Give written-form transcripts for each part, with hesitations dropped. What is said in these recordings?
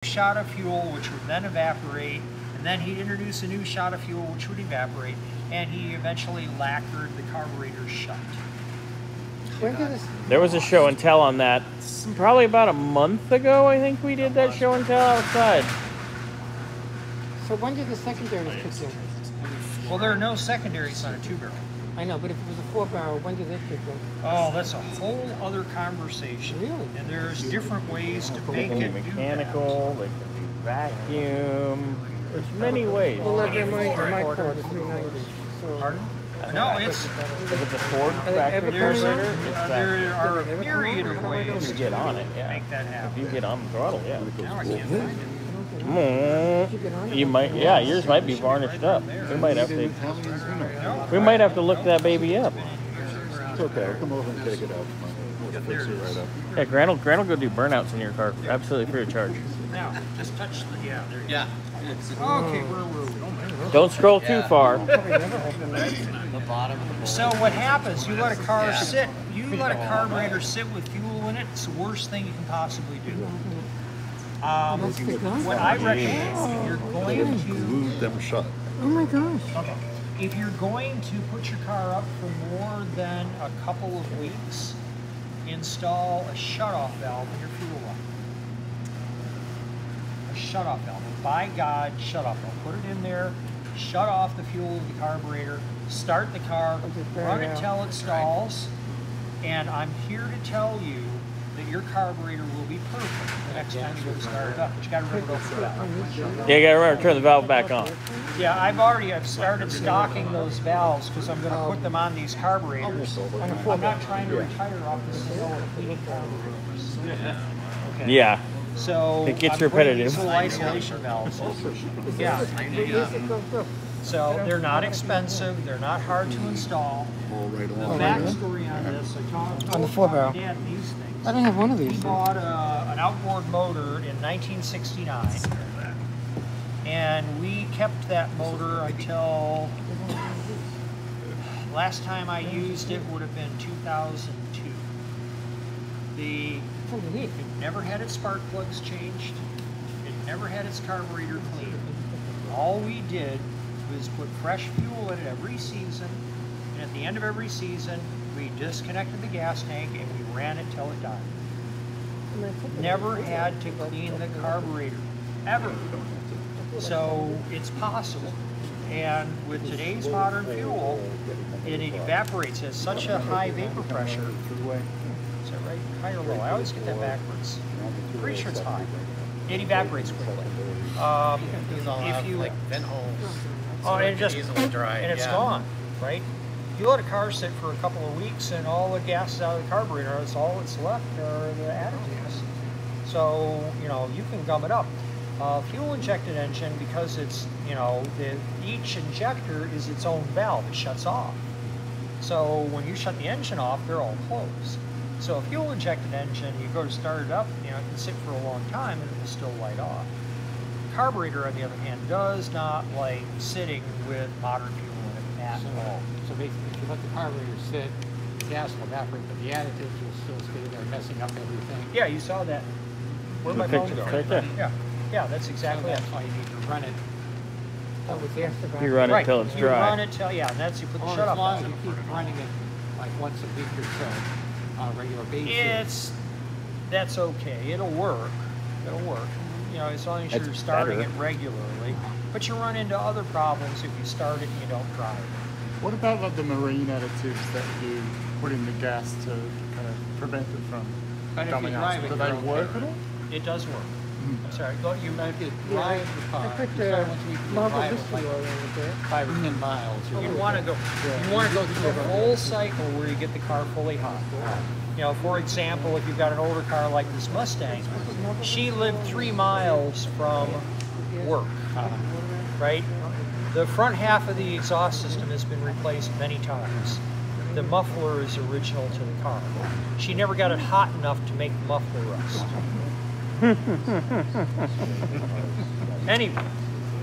shot of fuel, which would then evaporate, and then he'd introduce a new shot of fuel, which would evaporate, and he eventually lacquered the carburetor shut. There was a show and tell on that probably about a month ago. I think we did that show and tell outside. So when did the secondaries kick in? Well, there are no secondaries on a 2-barrel. I know, but if it was a 4-barrel, when did it kick in? Oh, that's a whole other conversation. Really? And there's different ways to make it mechanical, they can be vacuum. There's many ways. Well, my car is 390. So. Pardon? No, it's... Is it the Ford factory carburetor? There are a myriad of ways to get on it, yeah. Make that happen. If you get on the throttle, yeah. Now I can't find it. You might, yeah, yours might be varnished up. We might have to look that baby up. It's okay, I'll come over and take it out. We'll fix it right up. Yeah, Grant will go do burnouts in your car, absolutely free of charge. Now, just touch the, yeah, there you go. Okay, where were we? Don't scroll too far. So what happens, you let a car sit, you let a carburetor sit with fuel in it, it's the worst thing you can possibly do. What I recommend, if you're going to glue them shut. Oh my gosh. Okay. If you're going to put your car up for more than a couple of weeks, install a shutoff valve in your fuel line. A shutoff valve. By God, shutoff valve. Put it in there, shut off the fuel of the carburetor, start the car, run it till it stalls, and I'm here to tell you that your carburetor will be perfect the next time you go to start it up. But you got to remember to open the valve. Yeah, you got to remember to turn the valve back on. Yeah, I've started stocking those valves because I'm going to put them on these carburetors. I'm not trying to retire off the sale of heating carburetors. Okay. Yeah. So it gets I'm repetitive. Little isolation valves. Yeah. So they're not expensive. They're not hard to install. The backstory on this, I talked on the 4-barrel. Dad these things. I don't have one of these. He bought an outboard motor in 1969, and we kept that motor until last time I used it would have been 2002. It never had its spark plugs changed. It never had its carburetor cleaned. All we did was put fresh fuel in it every season, and at the end of every season, we disconnected the gas tank and we ran it till it died. Never had to clean the carburetor, ever. So it's possible. And with today's modern fuel, it evaporates. It has such a high vapor pressure. Is that right? High or low? I always get that backwards. I'm pretty sure it's high. It evaporates quickly. If you like vent holes, and it just easily dry, and it's gone, right? You let a car sit for a couple of weeks, and all the gas is out of the carburetor. It's all that's left are the additives. So you can gum it up. Fuel injected engine, because it's each injector is its own valve. It shuts off. So when you shut the engine off, they're all closed. So a fuel injected engine, you go to start it up, it can sit for a long time and it will still light off. Carburetor, on the other hand, does not like sitting with modern fuel in it at all. So basically, if you let the carburetor sit, the gas will evaporate, but the additives will still stay there, messing up everything. Yeah, you saw that. Where'd my phone go? Right there. Yeah, that's exactly So it. that's why you need to run it. You run it till it's dry. You run it till, and that's you put the Or shut as off long as valve. you keep running it like once a week or so on a regular basis. That's okay. It'll work. It'll work. As long as you're starting it regularly. But you run into other problems if you start it and you don't drive it. What about like the marine additives that you put in the gas to kind of prevent it from gumming up? Do they work at all? It does work. I'm sorry. You If you drive the car, I put you start once a week, you marble drive it history like oil in with that. 5 or 10 miles. You want to go. You want to go through the whole cycle where you get the car fully hot. For example, if you've got an older car like this Mustang, she lived 3 miles from work. Right. The front half of the exhaust system has been replaced many times. The muffler is original to the car. She never got it hot enough to make the muffler rust. Anyway,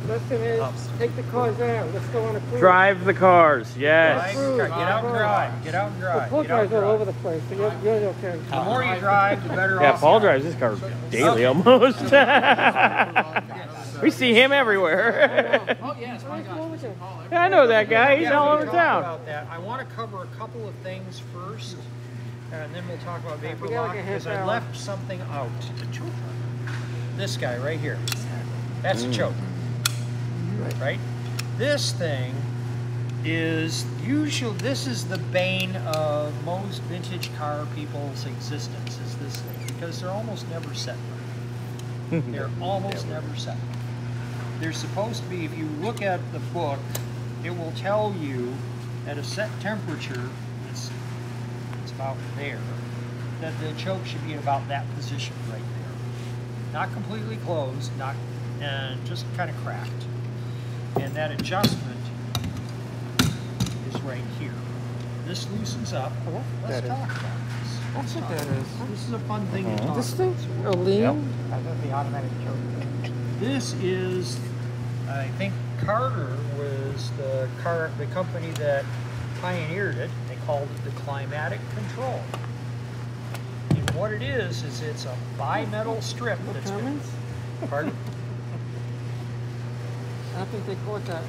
Lesson is, take the cars out. Let's go on a cruise. Drive the cars. Yes. Drive, get out and drive. Get out and drive. Paul Get out and drives all over drive. the place, so you're okay. The more you drive, the better Yeah, off Paul you are. drives his car daily almost. We see him everywhere. Oh, yes, my gosh. Yeah, I know that guy. He's Yeah, all we over can town. talk about that. I want to cover a couple of things first, and then we'll talk about vapor We got lock, like a because half I hour. left something out. This guy right here. That's a choke. Right? This thing is this is the bane of most vintage car people's existence, is this thing, because they're almost never set right. They're almost never set. They're supposed to be, if you look at the book, it will tell you at a set temperature, it's about there, that the choke should be about that position right there. Not completely closed, and just kind of cracked. And that adjustment is right here. This loosens up. Let's talk about this. That's what that is. This is a fun thing to talk This about. thing? A lean? Yep. I thought the automatic choke. This is, I think Carter was the company that pioneered it. They called it the Climatic control. And what it is it's a bimetal strip No that's been, comments? pardon? I don't think they caught that.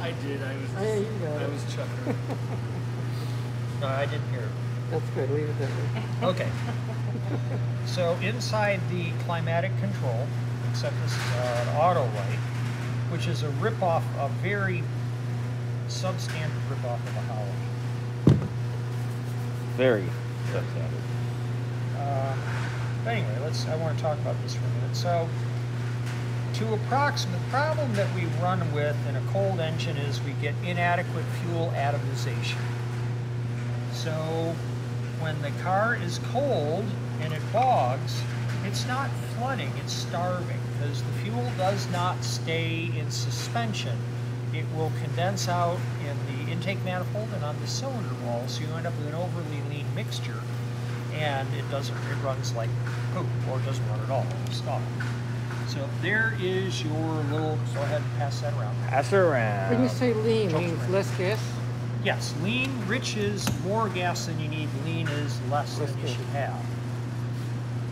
I did. I Oh, yeah, you got I it. was chuckling. No, I didn't hear it. That's good. Leave it that way. Okay. So inside the Climatic control, except this is an Autolite, which is a ripoff, a very substandard ripoff of a Holland. Very substandard. But anyway, I want to talk about this for a minute. So, to approximate, the problem that we run with in a cold engine is we get inadequate fuel atomization. So, when the car is cold and it bogs, it's not flooding, it's starving, because the fuel does not stay in suspension. It will condense out in the intake manifold and on the cylinder wall, so you end up with an overly lean mixture, and it runs like poop, or it doesn't run at all, it'll stop. So there is your little, go ahead and pass that around. Pass it around. When you say lean, Choke means ring. less gas? Yes, lean, rich is more gas than you need, lean is less than you should have.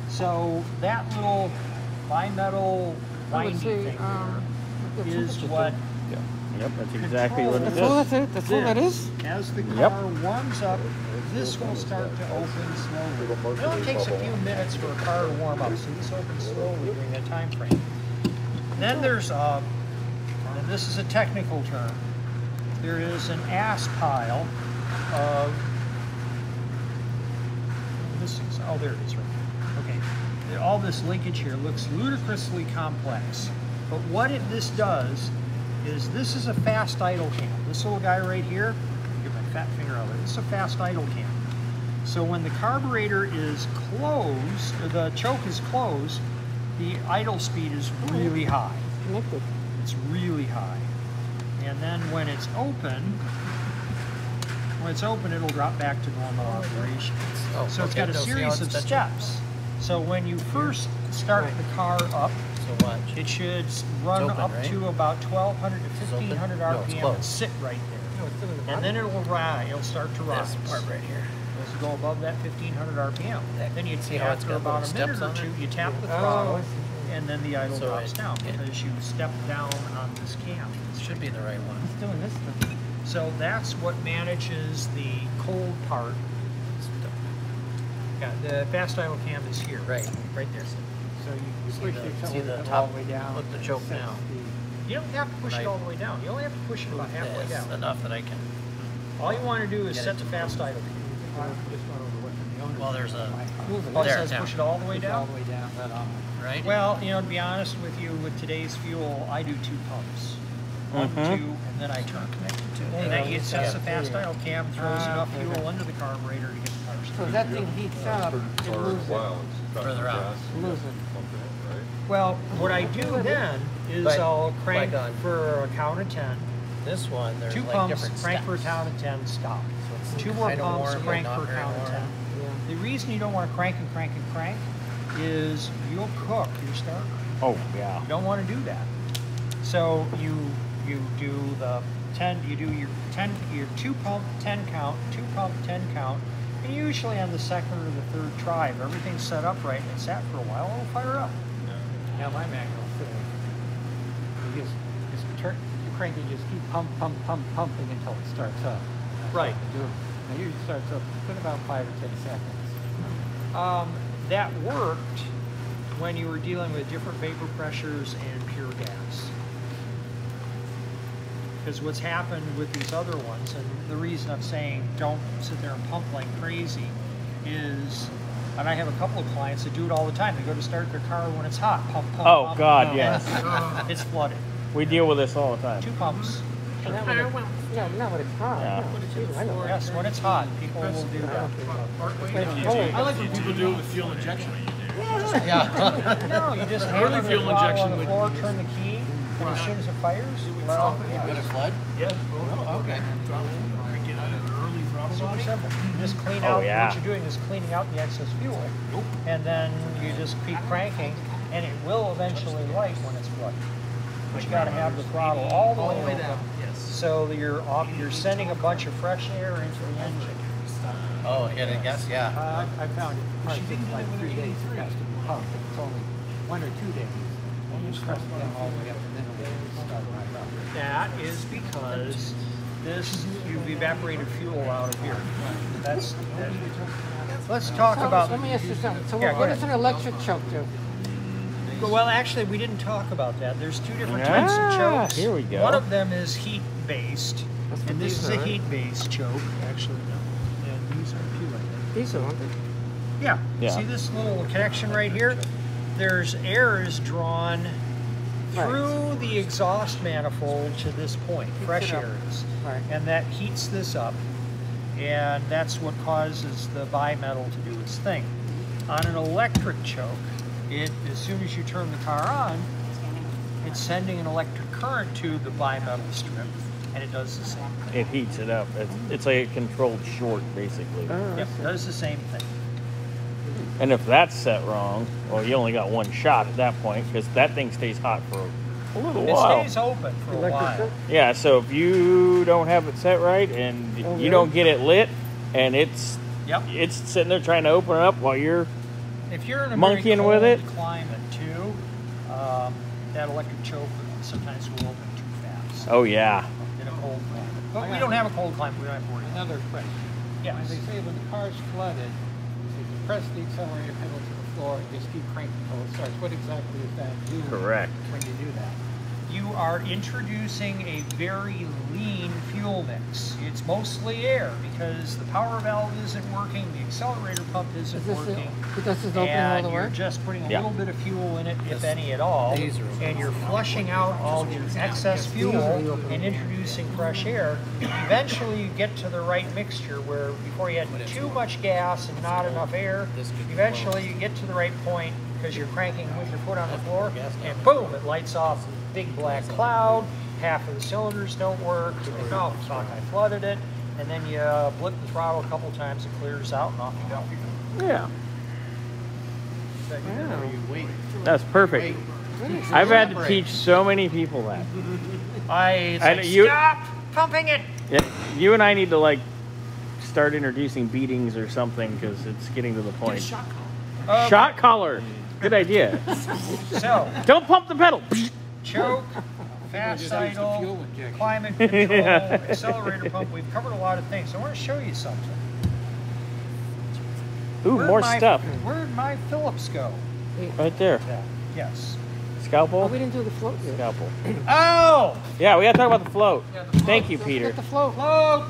So that little bimetal I would winding say, thing the there is temperature what Yeah. Yep, that's exactly what it That's all is. that's it? That's all that is? As the car Yep. warms up, this will start to open slowly. It only takes a few minutes for a car to warm up, so this opens slowly during that time frame. Then there's, and this is a technical term, there is an ass pile of, there it is right there. Okay, all this linkage here looks ludicrously complex, but what this does is this is a fast idle cam. This little guy right here, get my fat finger out of it, it's a fast idle cam. So when the carburetor is closed, or the choke is closed, the idle speed is really high. Connected. It's really high. And then when it's open, it'll drop back to normal operation. Oh, So it's got a series of steps. So when you first start the car up, So watch. it should run open, up right? to about 1,200 to It's open? 1,500 No, it's RPM and closed. sit right there. No, it's still in the And then it'll rise. It'll start to rise. This part right here. As you go above that 1,500 RPM. Then you See how it's after got about a little minute steps or on two, it? you tap the Oh, throttle, I see. and then the idle So drops it- down it- because you step down on this cam. It should be the right one. It's doing this thing. So that's what manages the cold part. Yeah, the fast idle cam is here. Right. Right there. So you See push the- the see the accelerator top- all the way down. look, the choke sets now. You don't have to push Right. it all the way down. You only have to push it about halfway This, down. enough that I can. All you want to do is Get set it the to fast idle cam. Well, there's a Move it. Oh, it There, says down. push it all the way All down? the way down. right. Well, you know, to be honest with you, with today's fuel, I do 2 pumps. One, Mhm. 2, and then I turn connected to There it. you And that go. it sets the Yeah. fast idle cam, throws Ah, enough okay. fuel into the carburetor to get the car So started. that thing heats up, it moves it. Further out. Moves it. Well, what I do then is But, I'll crank like on- for a count of 10. This one, there's 2 like pumps, different crank for a steps. count of 10, stop. So it's 2 more kinda pumps, warm, but crank not for a very count of warm. 10. Yeah. The reason you don't want to crank and crank and crank is you'll cook your starter. Oh, yeah. You don't want to do that. So you do the 10. You do your 10, your 2-pump 10 count, 2-pump 10 count, and usually on the second or the third try, if everything's set up right and it's sat for a while, it'll fire up. Yeah, my manual says you just turn, you crank it, just keep pumping until it starts up. That's Right. what you do. It usually starts up in about 5 or 10 seconds. That worked when you were dealing with different vapor pressures and pure gas. Because what's happened with these other ones, and the reason I'm saying don't sit there and pump like crazy, is, and I have a couple of clients that do it all the time. They go to start their car when it's hot, pump. Oh, pump, God, pump. yes. It's flooded. We deal with this all the time. 2 pumps. No, not when it's hot. Yeah. No, I know. Yes, when it's hot, people will do that. When it's cold. I like when people do it with fuel injection. No, you just hand Early them the fuel throttle injection on the would- floor, turn the key, and as soon as it fires, let off the gas. Let it flood? Yeah. Oh, okay. Get out of an early throttle Super body? simple. You just clean Oh, out, yeah. what you're doing is cleaning out the excess fuel, and then you just keep cranking, and it will eventually light when it's flooded. But you got to have the throttle all the way down, so that you're sending a bunch of fresh air into the engine. Oh, yeah, I guess, yeah. I found it probably takes like 3 days it has to be pumped. It's only 1 or 2 days. And you press it down all the way up and then it'll start right up. That is because you've evaporated fuel out of here. That's. Let's talk So, about. let me ask you something. So Yeah, go what ahead. does an electric choke do? Well, actually, we didn't talk about that. There's 2 different Ah, types of chokes. here we go. One of them is heat-based, That's what and this these is are, a right? heat-based choke. Actually, no. And these are too, I think. These are, aren't they? Yeah. Yeah. See this little connection right here? There's air is drawn Right. through the exhaust manifold to this point. Fresh it up. air is. Right. And that heats this up, and that's what causes the bimetal to do its thing. On an electric choke, as soon as you turn the car on, it's sending an electric current to the bimetal strip, and it does the same thing. It heats it up. It's like a controlled short, basically. Oh, Yep, does the same thing. And if that's set wrong, well, you only got one shot at that point because that thing stays hot for a little It while. stays open for a Electric while. choke? Yeah, so if you don't have it set right and Oh, you really? don't get it lit and it's Yep. sitting there trying to open it up while you're If you're in a Monkeying very with cold it? climate too, that electric choke sometimes will open too fast oh yeah. in a cold climate. But we don't have a cold climate. We don't have to worry about Another question. it. As they Yes. say, when the car's flooded, if you press the accelerator pedal to the floor and just keep cranking until it starts, what exactly does that do? Correct. When you do that? You are introducing a very lean fuel mix. It's mostly air because the power valve isn't working, the accelerator pump isn't Is this working. open all And the you're way? just putting a Yeah. little bit of fuel in it, if any at all, These are open. and you're flushing out all your excess fuel and introducing fresh air. Eventually, you get to the right mixture where before you had too much gas and not enough air, eventually you get to the right point because you're cranking with your foot on the floor, and boom, it lights off a big black cloud. Half of the cylinders don't work. You think, oh, fuck, I flooded it. And then you blip the throttle a couple times, it clears out, and off you go. Yeah. Wait. That's perfect. I've had to teach so many people that. It's I like, know you- stop pumping it. Yeah, you and I need to like start introducing beatings or something because it's getting to the point. Shot collar. Good idea. So, Don't pump the pedal. choke, fast Just use the idle, fuel injection. climate control, Yeah. accelerator pump. We've covered a lot of things. I want to show you something. Ooh, Where'd more my- stuff. Where'd my Phillips go? Right there. Yeah. Yes. Oh, Scalpel. we didn't do the float yet. Scalpel. Oh! Yeah, we gotta talk about the float. Thank you, Don't Peter. forget the float. Float!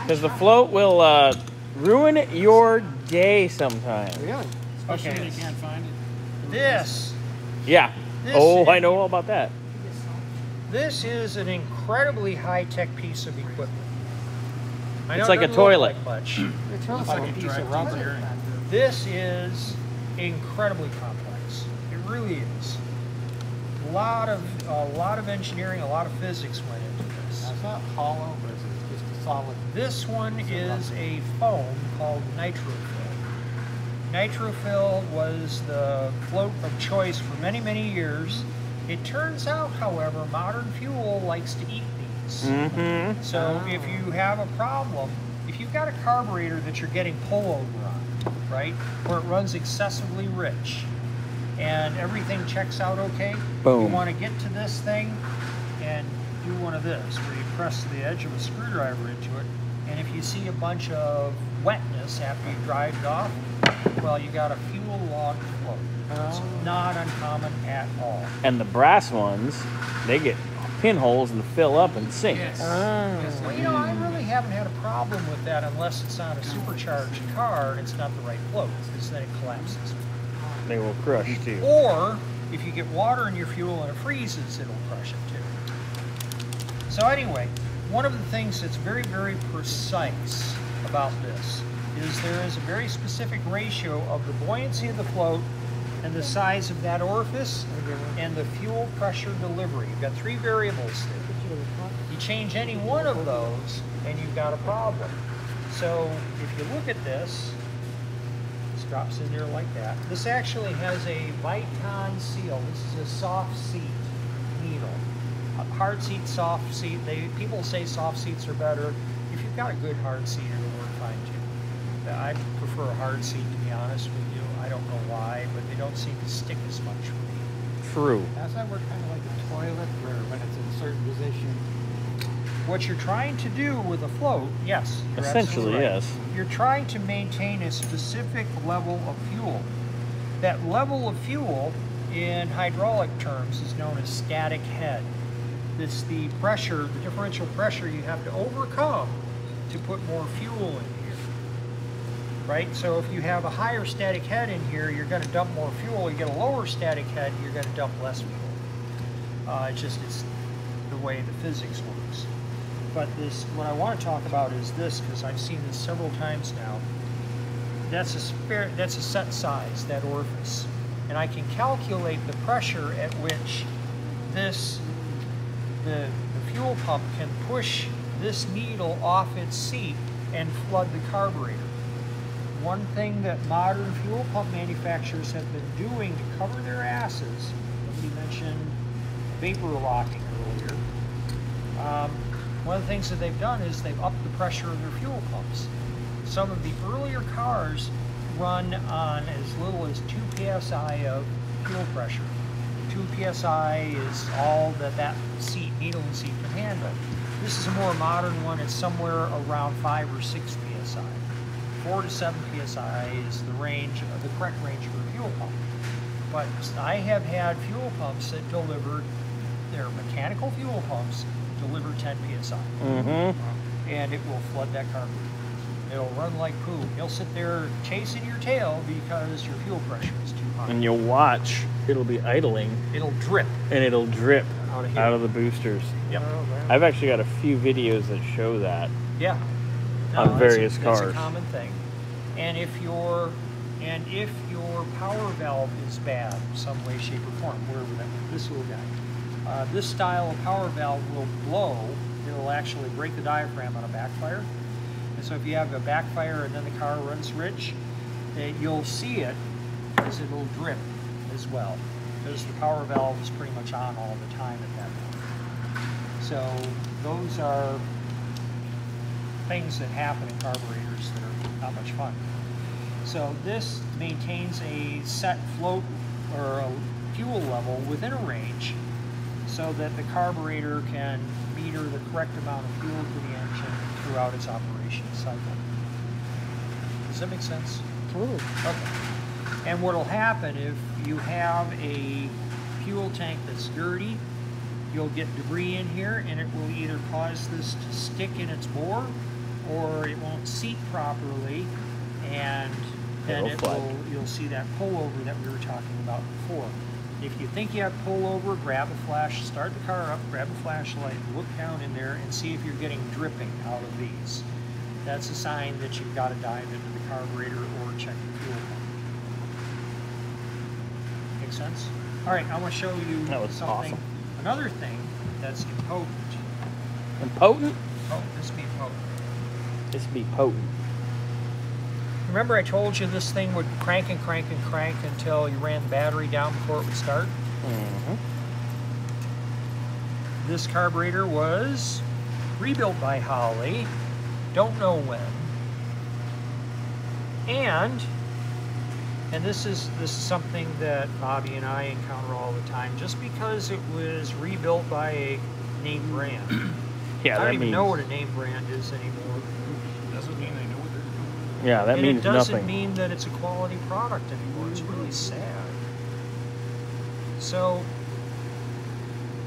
Because the float will ruin your day sometime. Really? Okay. They can't find it. This. Yeah. This Oh, is- I know all about that. This is an incredibly high-tech piece of equipment. I It's know like it a doesn't look toilet. like much. It's almost Like like a a piece of rubber. This is incredibly complex. It really is. A lot of engineering, a lot of physics went into this. Now, it's not hollow, or is it just a solid? This one is a foam called nitrofill. Nitrofill was the float of choice for many, many years It turns out, however, modern fuel likes to eat these. Mm-hmm. So if you have a problem, if you've got a carburetor that you're getting pullover on, right, where it runs excessively rich, and everything checks out okay, Boom. you want to get to this thing and do one of this, where you press the edge of a screwdriver into it, and if you see a bunch of wetness after you drive it off, well, you got a fuel log float. It's not uncommon at all. And the brass ones, they get pinholes and fill up and sink. Yes. Well, you know, I really haven't had a problem with that unless it's on a supercharged car and it's not the right float, because then it collapses. They will crush too. Or if you get water in your fuel and it freezes, it'll crush it too. So anyway, one of the things that's very, very precise about this is there is a very specific ratio of the buoyancy of the float and the size of that orifice and the fuel pressure delivery. You've got three variables there. You change any one of those and you've got a problem. So if you look at this, this drops in there like that. This actually has a Viton seal. This is a soft seat needle. A hard seat, soft seat. People say soft seats are better. If you've got a good hard seat, it'll work fine too. I prefer a hard seat, to be honest with you. I don't know why, but they don't seem to stick as much for me. True. Does that work kind of like a toilet where when it's in a certain position? What you're trying to do with a float, yes. You're Essentially, absolutely right. yes. You're trying to maintain a specific level of fuel. That level of fuel, in hydraulic terms, is known as static head. It's the pressure, the differential pressure you have to overcome to put more fuel in here. Right? So if you have a higher static head in here, you're going to dump more fuel. You get a lower static head, you're going to dump less fuel. It's the way the physics works. But what I want to talk about is this, because I've seen this several times now. That's a set size, that orifice. And I can calculate the pressure at which the fuel pump can push this needle off its seat and flood the carburetor. One thing that modern fuel pump manufacturers have been doing to cover their asses, somebody mentioned vapor locking earlier, one of the things that they've done is they've upped the pressure of their fuel pumps. Some of the earlier cars run on as little as 2 psi of fuel pressure. 2 psi is all that seat, needle and seat can handle. This is a more modern one. It's somewhere around 5 or 6 psi. 4 to 7 psi is the correct range for a fuel pump. But I have had fuel pumps that delivered, their mechanical fuel pumps deliver 10 psi. Mm-hmm. And it will flood that carburetor. It'll run like poo. You'll sit there chasing your tail because your fuel pressure is too high. And you'll watch, it'll be idling. It'll drip. And it'll drip Out of the boosters. Yep. I've actually got a few videos that show that. Yeah. On various cars. It's a common thing. And if your power valve is bad in some way, shape, or form, wherever this little guy, this style of power valve will blow. It'll actually break the diaphragm on a backfire. And so if you have a backfire and then the car runs rich, you'll see it because it'll drip as well. Because the power valve is pretty much on all the time at that point. So those are things that happen in carburetors that are not much fun. So this maintains a set float or a fuel level within a range so that the carburetor can meter the correct amount of fuel to the engine throughout its operation cycle. Does that make sense? Absolutely. Okay. And what will happen if you have a fuel tank that's dirty, you'll get debris in here and it will either cause this to stick in its bore or it won't seat properly and then you'll see that pullover that we were talking about before. If you think you have pullover, grab a flash, start the car up, grab a flashlight, look down in there and see if you're getting dripping out of these. That's a sign that you've got to dive into the carburetor or check the fuel pump. Make sense? All right, I want to show you something. Awesome. Another thing that's impotent. Impotent? Oh, this be potent. This be potent. Remember I told you this thing would crank and crank and crank until you ran the battery down before it would start? Mm-hmm. this carburetor was rebuilt by Holley. Don't know when. And this is something that Bobby and I encounter all the time. Just because it was rebuilt by a name brand, Yeah, I that don't even means know what a name brand is anymore. Doesn't mean they know what they're doing. yeah, that And means it doesn't nothing. mean that it's a quality product anymore. It's really sad. So,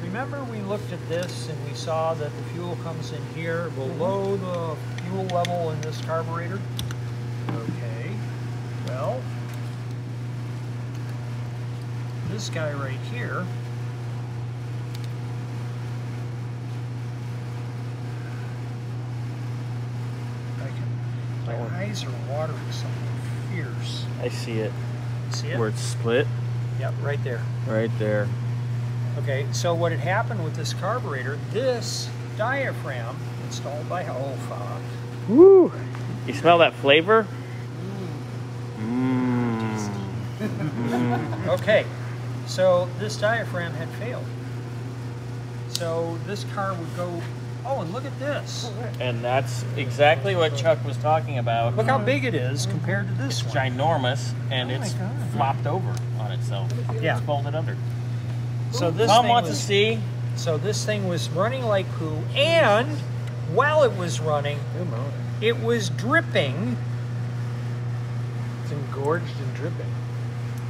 remember we looked at this and we saw that the fuel comes in here below the fuel level in this carburetor? Okay, well, this guy right here my eyes are watering something fierce. I see it. See it? Where it's split. Yep, right there. Right there. Okay, so what had happened with this carburetor, this diaphragm installed by fuck. Woo! You smell that flavor? Mmm. Okay, so this diaphragm had failed. So this car would go, oh, and look at this. And that's exactly what Chuck was talking about. Look how big it is compared to this one. Ginormous, and Oh my it's God. flopped over on itself. Yeah. It's folded under. So this Tom thing wants was, to see. So this thing was running like poo, and while it was running, it was dripping. It's engorged and dripping.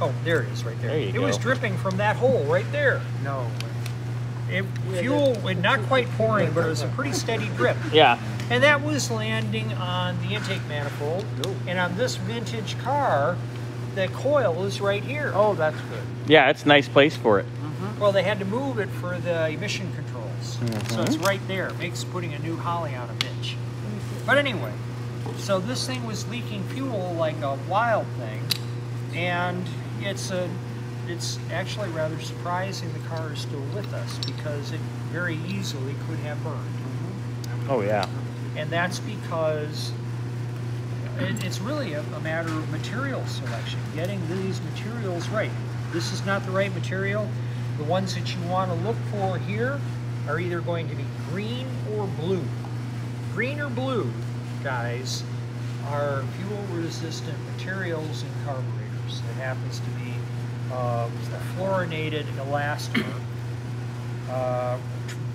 Oh, there it is right there. There you It go. was dripping from that hole right there. No. Fuel, not quite pouring, but it was a pretty steady drip. Yeah. And that was landing on the intake manifold. And on this vintage car, the coil is right here. Oh, that's good. Yeah, it's a nice place for it. Well, they had to move it for the emission controls. So it's right there. Makes putting a new Holley on a bitch. But anyway, so this thing was leaking fuel like a wild thing. And it's actually rather surprising the car is still with us, because it very easily could have burned. Oh, yeah. And that's because it's really a matter of material selection, getting these materials right. This is not the right material. The ones that you want to look for here are either going to be green or blue. Green or blue, guys, are fuel-resistant materials in carburetors. It happens to be a fluorinated elastomer.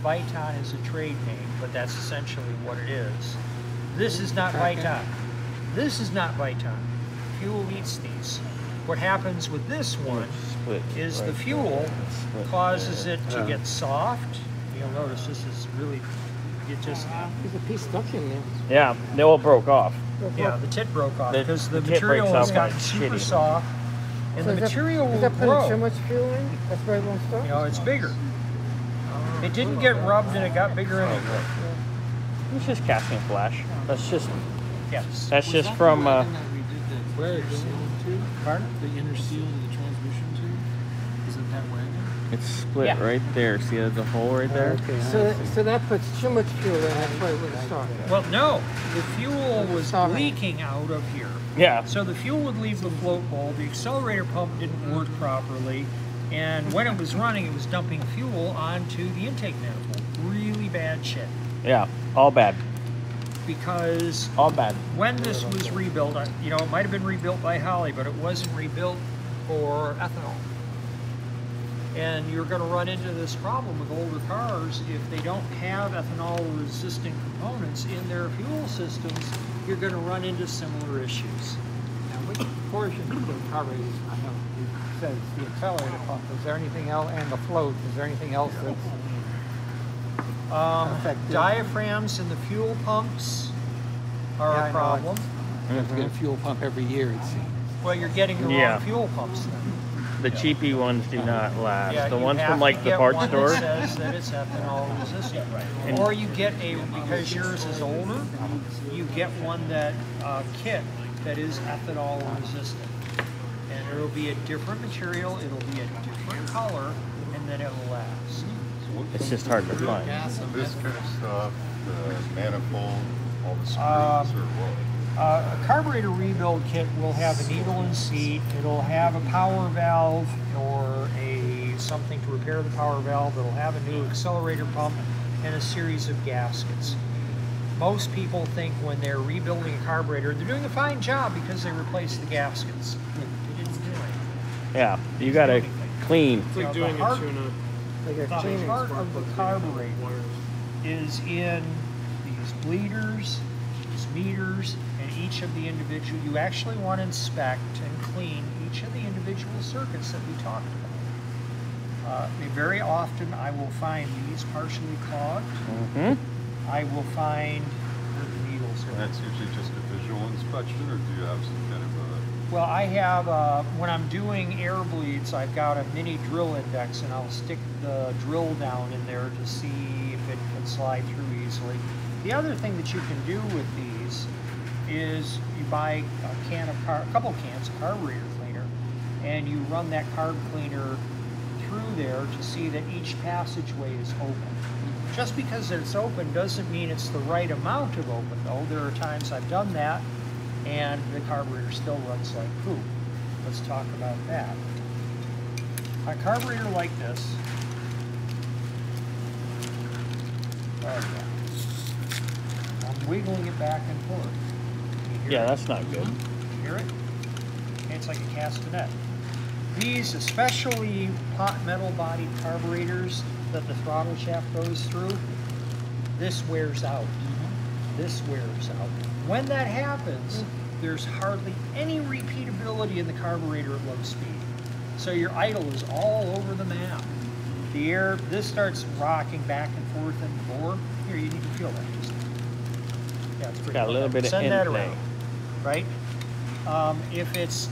Viton is a trade name, but that's essentially what it is. This is not Viton. This is not Viton. Fuel eats these. What happens with this one is the fuel causes it to get soft. You'll notice this is really, it just, There's a piece stuck in there. Yeah, they all broke off. yeah, the tit broke off The- because the the tit material breaks has off gotten like super shitty. soft, and the material is will that putting so grow. much fuel in? That's why it won't stop? You know, it's bigger. It didn't get rubbed and it got bigger anyway. It's just casting flash. That's just Yes. from That we did the Where? inner seal to? Pardon? The inner seal of the transmission tube? Isn't that wagon? it's split Yeah. right there. See the hole right there? So that puts too much fuel in, that's why it wouldn't stop. Well, no. The fuel was Sorry. leaking out of here. Yeah. So the fuel would leave the float bowl, the accelerator pump didn't work properly, and when it was running, it was dumping fuel onto the intake manifold. Really bad shit. Yeah. All bad. Because All bad. when this was rebuilt, you know, it might have been rebuilt by Holley, but it wasn't rebuilt for ethanol. And you're going to run into this problem with older cars if they don't have ethanol-resistant components in their fuel systems. You're going to run into similar issues. Now, which portion of the carburetor, I know you said it's the accelerator pump, is there anything else, and the float, is there anything else that's affected? Diaphragms in the fuel pumps are Yeah, I a know, problem. You get a fuel pump every year, it seems. Well, you're getting the Yeah. wrong fuel pumps then. The cheapy ones do not last. Yeah, the you ones have from to like the get parts one store. that says that it's ethanol resistant, And- or you get because yours is older, you get one that kit that is ethanol resistant, and it'll be a different material, it'll be a different color, and then it'll last. It's just hard to find. This kind of stuff, the manifold, all the screws, or what? A carburetor rebuild kit will have a needle and seat. It'll have a power valve or something to repair the power valve. It'll have a new accelerator pump and a series of gaskets. Most people think when they're rebuilding a carburetor, they're doing a fine job because they replaced the gaskets. They didn't do anything. Yeah, you gotta clean. It's like doing a tune-up. The heart of the carburetor is in these bleeders, these meters, and each of the individual. You actually want to inspect and clean each of the individual circuits that we talked about. Very often I will find these partially clogged. I will find where the needles And are. that's usually just a visual inspection, or do you have some kind of a... Well, I have, when I'm doing air bleeds, I've got a mini drill index, and I'll stick the drill down in there to see if it can slide through easily. The other thing that you can do with these is you buy a couple cans of carburetor cleaner, and you run that carb cleaner through there to see that each passageway is open. Just because it's open doesn't mean it's the right amount of open, though. There are times I've done that, and the carburetor still runs like poop. Let's talk about that. A carburetor like this, I'm wiggling it back and forth. Can you hear Yeah, it? that's not good. You hear it? It's like a castanet. These, especially hot metal bodied carburetors that the throttle shaft goes through, this wears out. This wears out. When that happens, there's hardly any repeatability in the carburetor at low speed. So your idle is all over the map. The air, this starts rocking back and forth in the bore. Here, you need to feel that. Just, yeah, it's pretty Got a little bit of Send that in play. around, right? If it's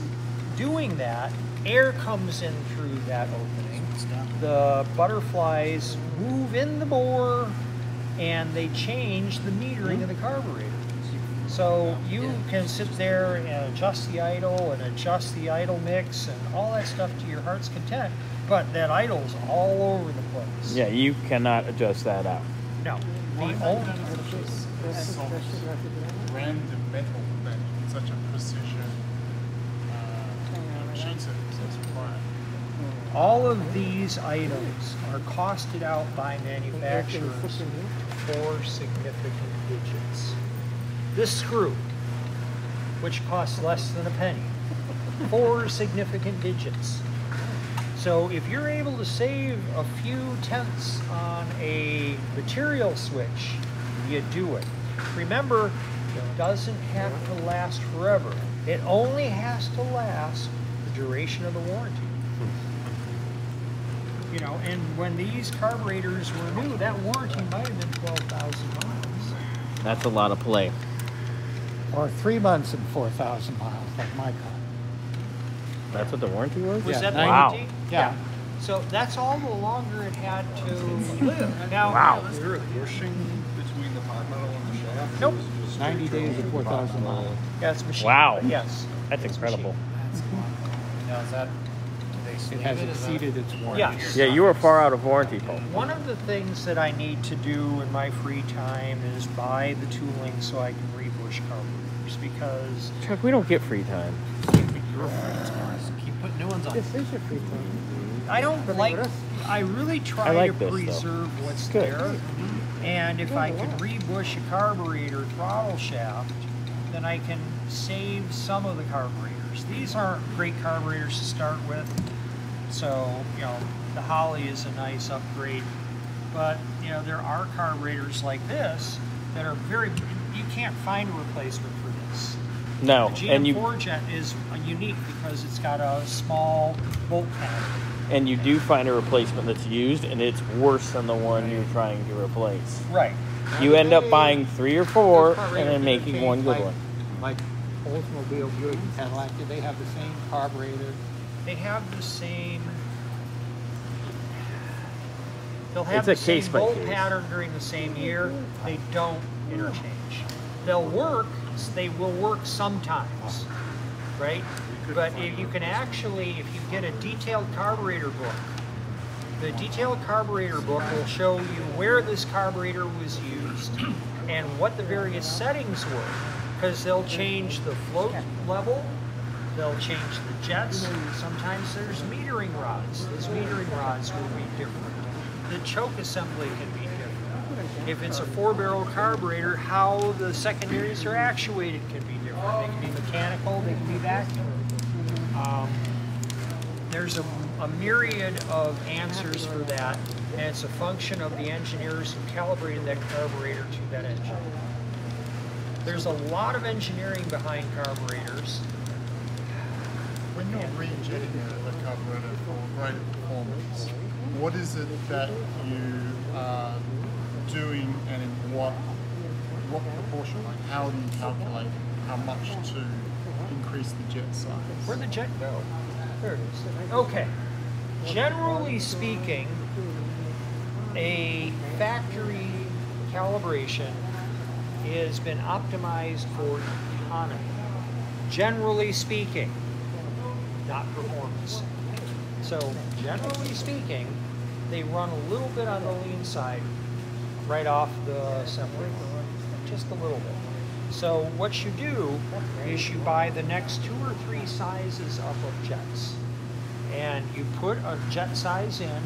doing that, air comes in through that opening. The butterflies move in the bore, and they change the metering of the carburetor. So you can sit there and adjust the idle and adjust the idle mix and all that stuff to your heart's content, but that idle's all over the place. Yeah, you cannot adjust that out. No. The only Random metal that such a precision sheet says required. all of these items are costed out by manufacturers for significant digits. This screw, which costs less than a penny, 4 significant digits. So if you're able to save a few tenths on a material switch, you do it. Remember, it doesn't have to last forever. It only has to last the duration of the warranty. You know, and when these carburetors were new, that warranty might have been 12,000 miles. That's a lot of play. Or 3 months and 4,000 miles, like my car. That's what the warranty was? Was Yeah, that wow. warranty? Yeah. So that's all the longer it had to live. Now, Wow. Is there a bushing between the hot metal and the shaft? Nope. 90 days and 4,000 miles. Yeah, it's machine. Wow. Yes. That's incredible. Now, is that, It has exceeded its warranty. Yes. Yeah, you were far out of warranty, Paul. One of the things that I need to do in my free time is buy the tooling so I can rebush carburetors, because Chuck, we don't get free time. keep putting new ones on? This is your free time. I don't like, I really try I like to this, though. preserve what's Good. there. And if I can rebush a carburetor throttle shaft, then I can save some of the carburetors. These aren't great carburetors to start with, so, you know, the Holly is a nice upgrade. But, you know, there are carburetors like this that are very, you can't find a replacement for this. No, The and you GM4 Jet is unique because it's got a small bolt pattern. do find a replacement that's used, and it's worse than the one you're trying to replace. Right. You end up buying 3 or 4 Those and carburetors then that making change, one good like- one. Like Oldsmobile, Buick, and Cadillac, do they have the same carburetor? They have the same. They'll It's have a the same case by bolt case. pattern during the same year. They don't interchange. They'll work. They will work sometimes, right? But if you can actually, if you get a detailed carburetor book, the detailed carburetor book will show you where this carburetor was used and what the various settings were, because they'll change the float level, They'll change the jets. Sometimes there's metering rods. Those metering rods will be different. The choke assembly can be different. If it's a 4-barrel carburetor, how the secondaries are actuated can be different. They can be mechanical, they can be vacuum. There's a myriad of answers for that, and it's a function of the engineers who calibrated that carburetor to that engine. There's a lot of engineering behind carburetors. When you're re-jetting a carburetor for greater performance, what is it that you are doing, and in what proportion? Like, how do you calculate how much to increase the jet size? Where'd the jet go? There it is. Okay. Generally speaking, a factory calibration has been optimized for economy. Generally speaking, not performance. So, generally speaking, they run a little bit on the lean side right off the assembly. Just a little bit. So what you do is you buy the next 2 or 3 sizes up of jets. And you put a jet size in,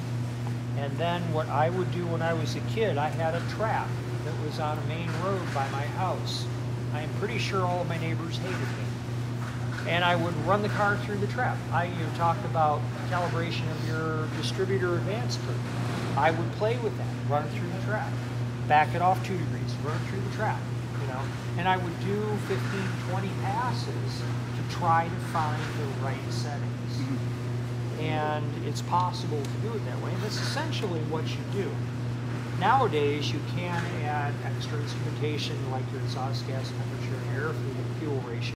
and then what I would do when I was a kid, I had a trap that was on a main road by my house. I am pretty sure all of my neighbors hated me. And I would run the car through the trap. You talked about calibration of your distributor advance curve. I would play with that, run it through the trap, back it off 2 degrees, run it through the trap, you know. And I would do 15, 20 passes to try to find the right settings. And it's possible to do it that way. And that's essentially what you do. Nowadays, you can add extra instrumentation like your exhaust gas temperature and air fuel ratio.